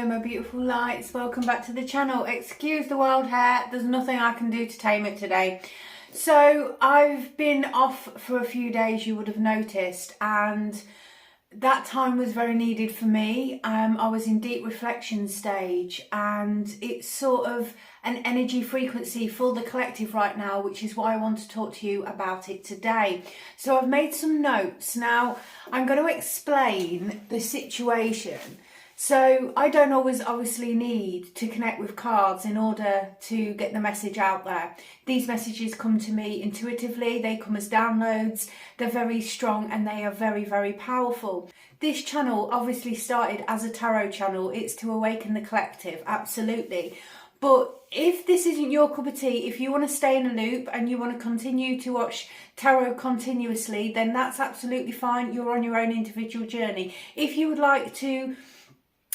Hello my beautiful lights, welcome back to the channel. Excuse the wild hair, there's nothing I can do to tame it today. So I've been off for a few days, you would have noticed, and that time was very needed for me. I was in deep reflection stage, and it's sort of an energy frequency for the collective right now, which is why I want to talk to you about it today. So I've made some notes. Now I'm going to explain the situation. So I don't always obviously need to connect with cards in order to get the message out there. These messages come to me intuitively, they come as downloads, they're very strong and they are very, very powerful. This channel obviously started as a tarot channel, it's to awaken the collective, absolutely. But if this isn't your cup of tea, if you want to stay in a loop and you want to continue to watch tarot continuously, then that's absolutely fine, you're on your own individual journey. If you would like to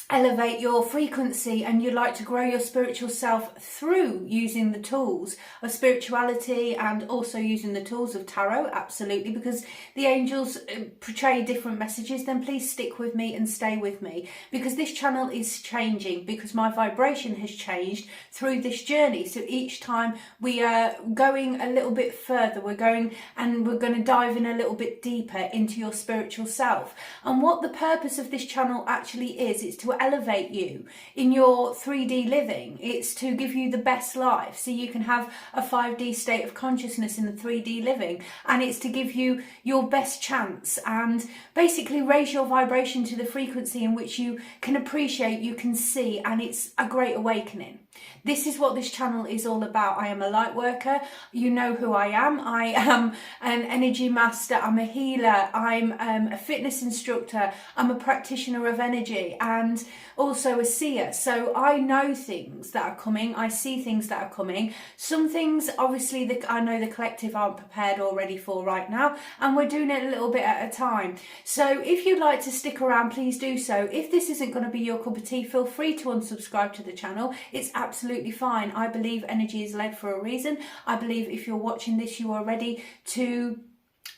elevate your frequency and you'd like to grow your spiritual self through using the tools of spirituality and also using the tools of tarot, absolutely, because the angels portray different messages, then please stick with me and stay with me, because this channel is changing, because my vibration has changed through this journey. So each time we are going a little bit further, we're going to dive in a little bit deeper into your spiritual self. And what the purpose of this channel actually is to elevate you in your 3D living. It's to give you the best life so you can have a 5D state of consciousness in the 3D living, and it's to give you your best chance and basically raise your vibration to the frequency in which you can appreciate, you can see, and it's a great awakening. This is what this channel is all about. I am a light worker. You know who I am. I am an energy master. I'm a healer. I'm a fitness instructor. I'm a practitioner of energy and also a seer. So I know things that are coming. I see things that are coming. Some things, obviously, that I know the collective aren't prepared or ready for right now. And we're doing it a little bit at a time. So if you'd like to stick around, please do so. If this isn't going to be your cup of tea, feel free to unsubscribe to the channel. It's absolutely fine. I believe energy is led for a reason. I believe if you're watching this, you are ready to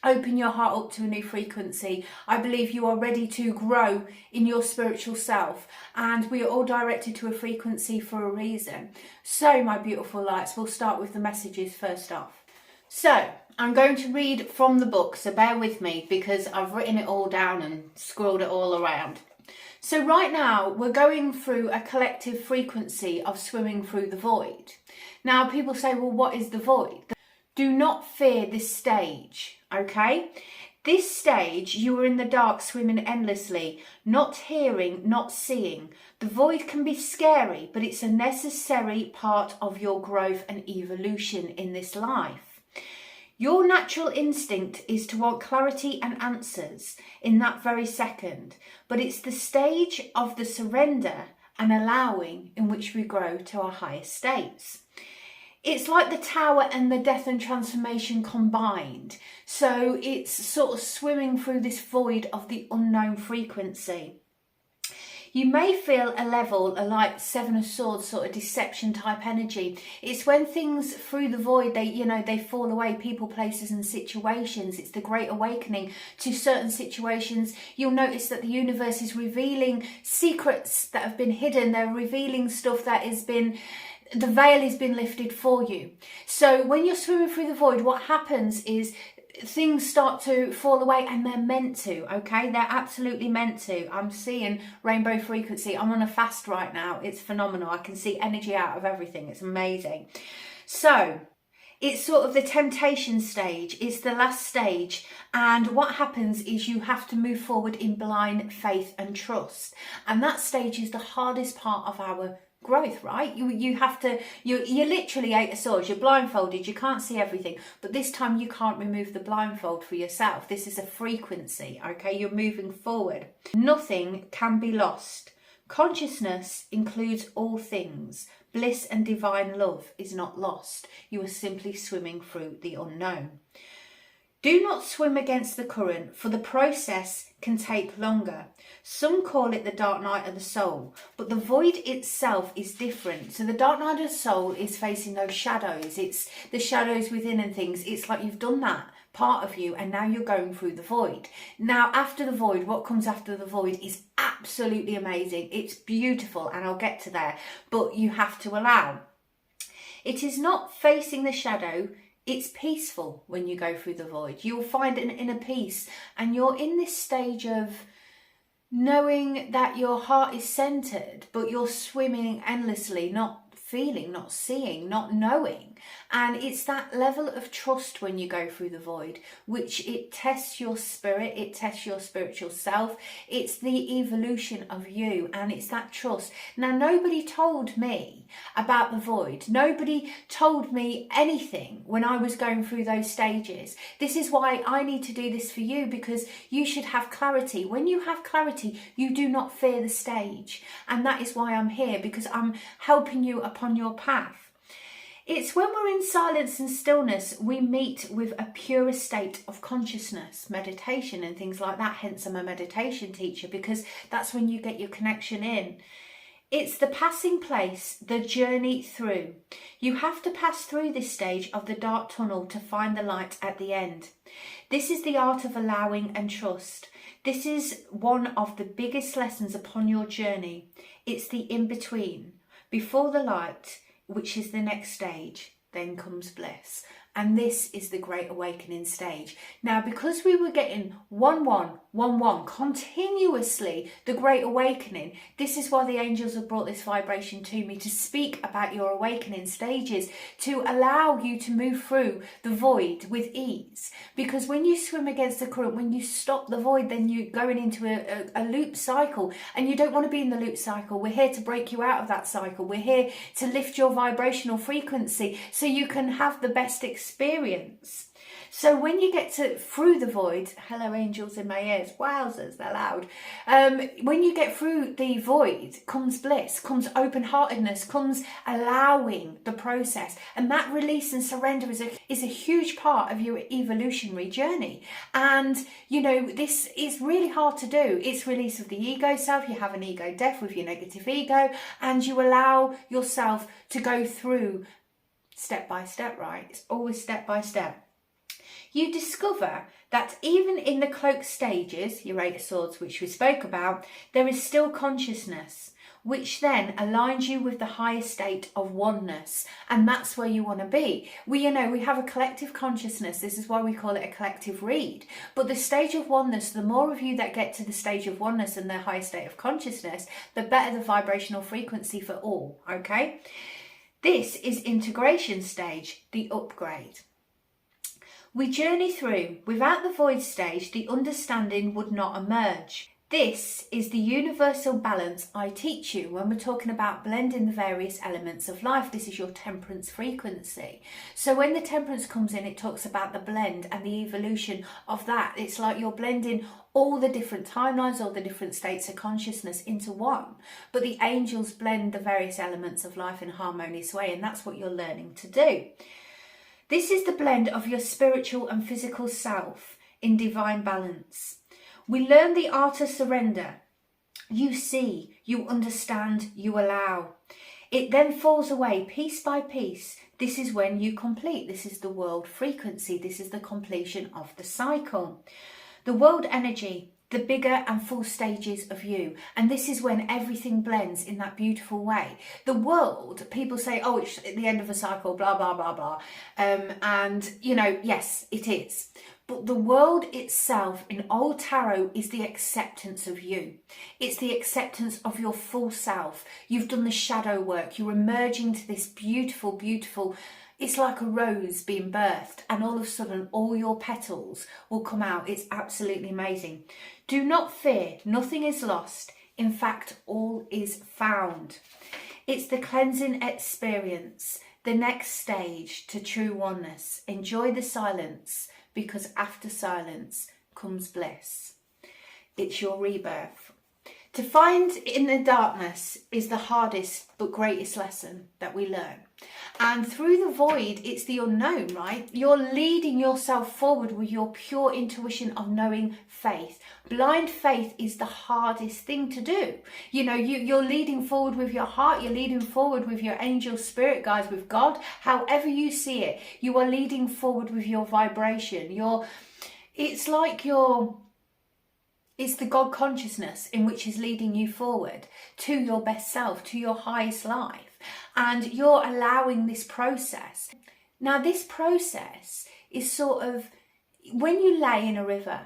open your heart up to a new frequency. I believe you are ready to grow in your spiritual self, and we are all directed to a frequency for a reason. So my beautiful lights, we'll start with the messages first off. So I'm going to read from the book, so bear with me because I've written it all down and scrolled it all around. So right now we're going through a collective frequency of swimming through the void. Now people say, well, what is the void? Do not fear this stage, okay? This stage, you are in the dark swimming endlessly, not hearing, not seeing. The void can be scary, but it's a necessary part of your growth and evolution in this life. Your natural instinct is to want clarity and answers in that very second, but it's the stage of the surrender and allowing in which we grow to our highest states. It's like the tower and the death and transformation combined. So it's sort of swimming through this void of the unknown frequency. You may feel a level, a like Seven of Swords sort of deception type energy. It's when things through the void, they fall away, people, places and situations. It's the great awakening to certain situations. You'll notice that the universe is revealing secrets that have been hidden. They're revealing stuff that has been, the veil has been lifted for you. So when you're swimming through the void, what happens is things start to fall away, and they're meant to, okay? They're absolutely meant to. I'm seeing rainbow frequency. I'm on a fast right now. It's phenomenal. I can see energy out of everything. It's amazing. So it's sort of the temptation stage. It's the last stage. And what happens is you have to move forward in blind faith and trust. And that stage is the hardest part of our growth, right? You have to, you're literally 8 of Swords, you're blindfolded, you can't see everything, but this time you can't remove the blindfold for yourself. This is a frequency, okay? You're moving forward. Nothing can be lost. Consciousness includes all things. Bliss and divine love is not lost. You are simply swimming through the unknown. Do not swim against the current, for the process can take longer. Some call it the dark night of the soul, but the void itself is different. So the dark night of the soul is facing those shadows. It's the shadows within and things. It's like you've done that part of you and now you're going through the void. Now after the void, what comes after the void is absolutely absolutely amazing. It's beautiful, and I'll get to there, but you have to allow. It is not facing the shadow. It's peaceful when you go through the void. You'll find an inner peace, and you're in this stage of knowing that your heart is centered, but you're swimming endlessly, not feeling, not seeing, not knowing. And it's that level of trust when you go through the void, which it tests your spirit, it tests your spiritual self. It's the evolution of you, and it's that trust. Now, nobody told me about the void. Nobody told me anything when I was going through those stages. This is why I need to do this for you, because you should have clarity. When you have clarity, you do not fear the stage. And that is why I'm here, because I'm helping you upon your path. It's when we're in silence and stillness, we meet with a purer state of consciousness, meditation and things like that. Hence, I'm a meditation teacher, because that's when you get your connection in. It's the passing place, the journey through. You have to pass through this stage of the dark tunnel to find the light at the end. This is the art of allowing and trust. This is one of the biggest lessons upon your journey. It's the in-between. Before the light, which is the next stage, then comes bliss. And this is the Great Awakening stage. Now, because we were getting 1-1-1-1 continuously, the Great Awakening, this is why the angels have brought this vibration to me, to speak about your awakening stages, to allow you to move through the void with ease. Because when you swim against the current, when you stop the void, then you're going into a loop cycle, and you don't want to be in the loop cycle. We're here to break you out of that cycle. We're here to lift your vibrational frequency so you can have the best experience. So when you get through the void, hello angels in my ears, wowzers, they're loud. When you get through the void, comes bliss, comes open-heartedness, comes allowing the process. And that release and surrender is a huge part of your evolutionary journey. And, you know, this is really hard to do. It's release of the ego self. You have an ego death with your negative ego, and you allow yourself to go through step by step, right? It's always step by step. You discover that even in the cloak stages, your Eight of Swords, which we spoke about, there is still consciousness, which then aligns you with the higher state of oneness. And that's where you want to be. We have a collective consciousness. This is why we call it a collective read. But the stage of oneness, the more of you that get to the stage of oneness and the higher state of consciousness, the better the vibrational frequency for all, okay? This is integration stage, the upgrade. We journey through. Without the void stage, the understanding would not emerge. This is the universal balance I teach you when we're talking about blending the various elements of life. This is your temperance frequency. So when the temperance comes in, it talks about the blend and the evolution of that. It's like you're blending all the different timelines, all the different states of consciousness into one. But the angels blend the various elements of life in a harmonious way, and that's what you're learning to do. This is the blend of your spiritual and physical self in divine balance. We learn the art of surrender. You see, you understand, you allow. It then falls away piece by piece. This is when you complete. This is the world frequency. This is the completion of the cycle. The world energy, the bigger and full stages of you. And this is when everything blends in that beautiful way. The world, people say, oh, it's at the end of a cycle, blah, blah, blah, blah. And, yes, it is. But the world itself in old tarot is the acceptance of you. It's the acceptance of your full self. You've done the shadow work. You're emerging to this beautiful, beautiful, it's like a rose being birthed, and all of a sudden all your petals will come out. It's absolutely amazing. Do not fear. Nothing is lost. In fact, all is found. It's the cleansing experience, the next stage to true oneness. Enjoy the silence, because after silence comes bliss. It's your rebirth. To find in the darkness is the hardest but greatest lesson that we learn. And through the void, it's the unknown, right? You're leading yourself forward with your pure intuition of knowing faith. Blind faith is the hardest thing to do. You're leading forward with your heart. You're leading forward with your angel spirit guides, with God. However you see it, you are leading forward with your vibration. It's like you're It's the God consciousness in which is leading you forward to your best self, to your highest life. And you're allowing this process. Now, this process is sort of when you lay in a river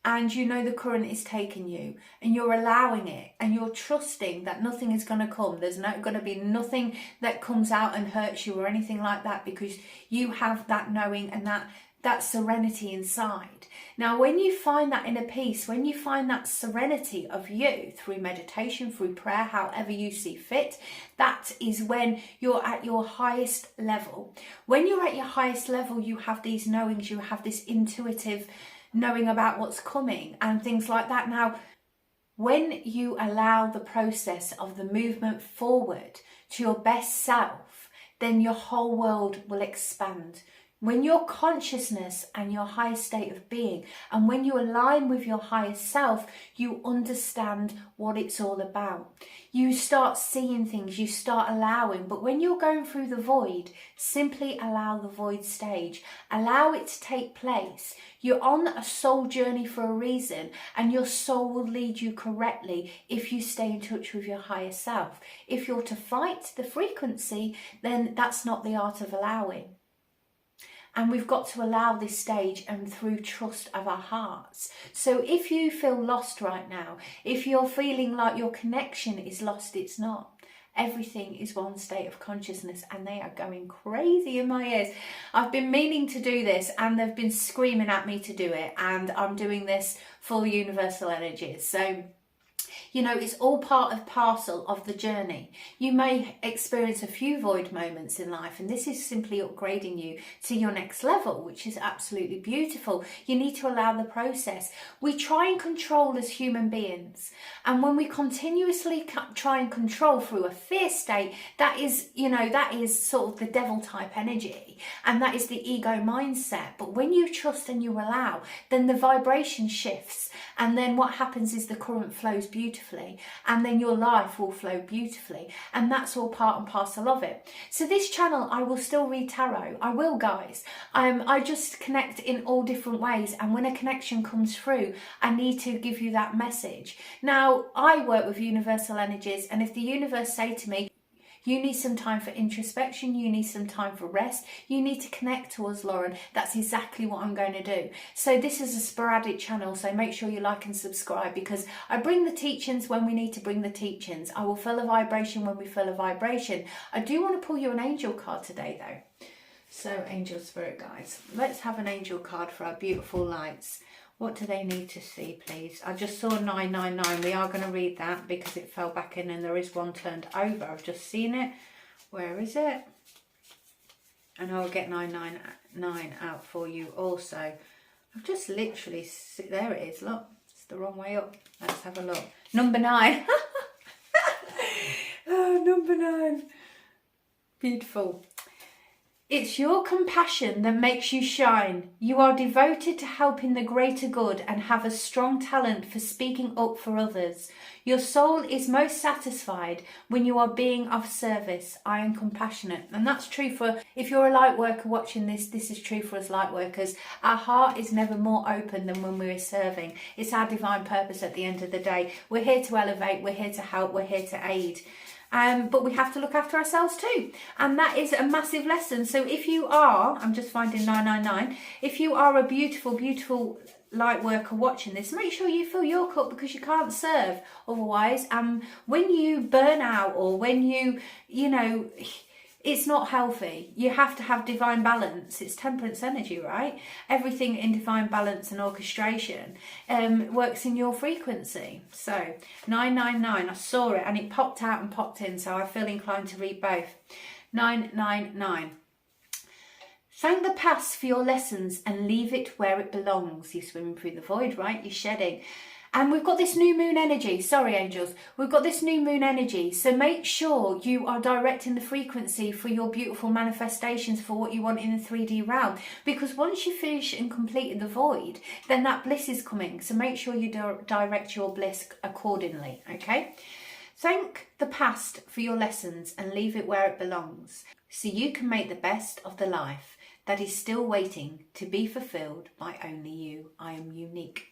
and you know the current is taking you and you're allowing it and you're trusting that nothing is going to come. There's not going to be nothing that comes out and hurts you or anything like that, because you have that knowing and that serenity inside. Now, when you find that inner peace, when you find that serenity of you through meditation, through prayer, however you see fit, that is when you're at your highest level. When you're at your highest level, you have these knowings, you have this intuitive knowing about what's coming and things like that. Now, when you allow the process of the movement forward to your best self, then your whole world will expand. When your consciousness and your highest state of being, and when you align with your highest self, you understand what it's all about. You start seeing things, you start allowing. But when you're going through the void, simply allow the void stage. Allow it to take place. You're on a soul journey for a reason, and your soul will lead you correctly if you stay in touch with your higher self. If you're to fight the frequency, then that's not the art of allowing. And we've got to allow this stage, and through trust of our hearts. So if you feel lost right now, if you're feeling like your connection is lost, it's not. Everything is one state of consciousness, and they are going crazy in my ears. I've been meaning to do this and they've been screaming at me to do it, and I'm doing this for universal energies. So, you know, it's all part and parcel of the journey. You may experience a few void moments in life, and this is simply upgrading you to your next level, which is absolutely beautiful. You need to allow the process. We try and control as human beings, and when we continuously try and control through a fear state, that is, you know, that is sort of the devil type energy, and that is the ego mindset. But when you trust and you allow, then the vibration shifts, and then what happens is the current flows beautifully, and then your life will flow beautifully, and that's all part and parcel of it. So this channel, I will still read tarot. I will, guys. I just connect in all different ways, and when a connection comes through, I need to give you that message. Now, I work with universal energies, and if the universe say to me, you need some time for introspection, you need some time for rest, you need to connect to us, Lauren, that's exactly what I'm going to do. So this is a sporadic channel, so make sure you like and subscribe, because I bring the teachings when we need to bring the teachings. I will feel a vibration when we feel a vibration. I do want to pull you an angel card today though. So angel spirit guides, let's have an angel card for our beautiful lights. What do they need to see, please? I just saw 999. We are going to read that because it fell back in and there is one turned over. I've just seen it. Where is it? And I'll get 999 out for you also. I've just literally... There it is. Look, it's the wrong way up. Let's have a look. Number 9. Oh, number 9. Beautiful. It's your compassion that makes you shine. You are devoted to helping the greater good and have a strong talent for speaking up for others. Your soul is most satisfied when you are being of service. I am compassionate. And that's true for, if you're a light worker watching this, this is true for us light workers. Our heart is never more open than when we're serving. It's our divine purpose at the end of the day. We're here to elevate, we're here to help, we're here to aid. But we have to look after ourselves too. And that is a massive lesson. So if you are, I'm just finding 999, if you are a beautiful, beautiful light worker watching this, make sure you fill your cup, because you can't serve otherwise. When you burn out, or when you know, it's not healthy. You have to have divine balance. It's temperance energy, right? Everything in divine balance and orchestration works in your frequency. So 999, I saw it and it popped out and popped in, so I feel inclined to read both. 999. Thank the past for your lessons and leave it where it belongs. You're swimming through the void, right? You're shedding. And we've got this new moon energy. Sorry, angels. We've got this new moon energy. So make sure you are directing the frequency for your beautiful manifestations, for what you want in the 3D realm. Because once you finish and complete the void, then that bliss is coming. So make sure you direct your bliss accordingly, okay? Thank the past for your lessons and leave it where it belongs, so you can make the best of the life that is still waiting to be fulfilled by only you. I am unique.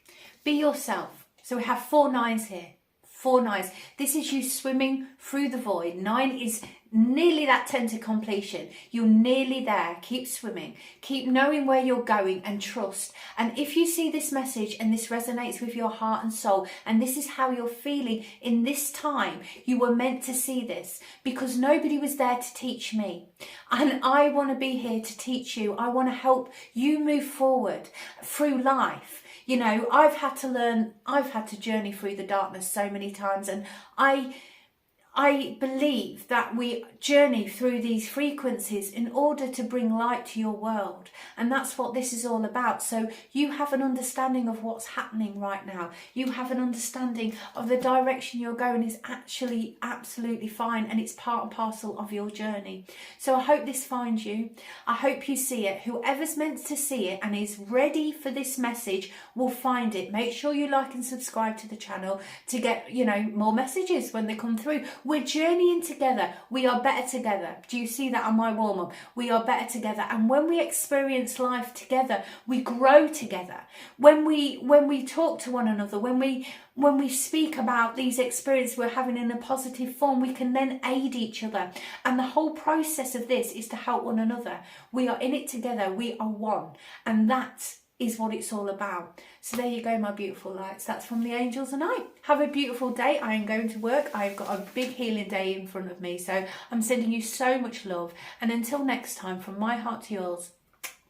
Be yourself. So we have 4 9s here. 4 9s. This is you swimming through the void. 9 is nearly that 10 to completion. You're nearly there. Keep swimming. Keep knowing where you're going and trust. And if you see this message and this resonates with your heart and soul, and this is how you're feeling in this time, you were meant to see this, because nobody was there to teach me. And I want to be here to teach you. I want to help you move forward through life. You know, I've had to learn, I've had to journey through the darkness so many times, and I believe that we journey through these frequencies in order to bring light to your world. And that's what this is all about. So you have an understanding of what's happening right now. You have an understanding of the direction you're going is actually absolutely fine, and it's part and parcel of your journey. So I hope this finds you. I hope you see it. Whoever's meant to see it and is ready for this message will find it. Make sure you like and subscribe to the channel to get, you know, more messages when they come through. We're journeying together. We are better together. Do you see that on my warm-up? We are better together. And when we experience life together, we grow together. When we talk to one another, when we speak about these experiences we're having in a positive form, we can then aid each other. And the whole process of this is to help one another. We are in it together. We are one. And that is what it's all about. So there you go, my beautiful lights. That's from the angels and I. Have a beautiful day. I am going to work. I've got a big healing day in front of me. So I'm sending you so much love. And until next time, from my heart to yours,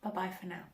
bye-bye for now.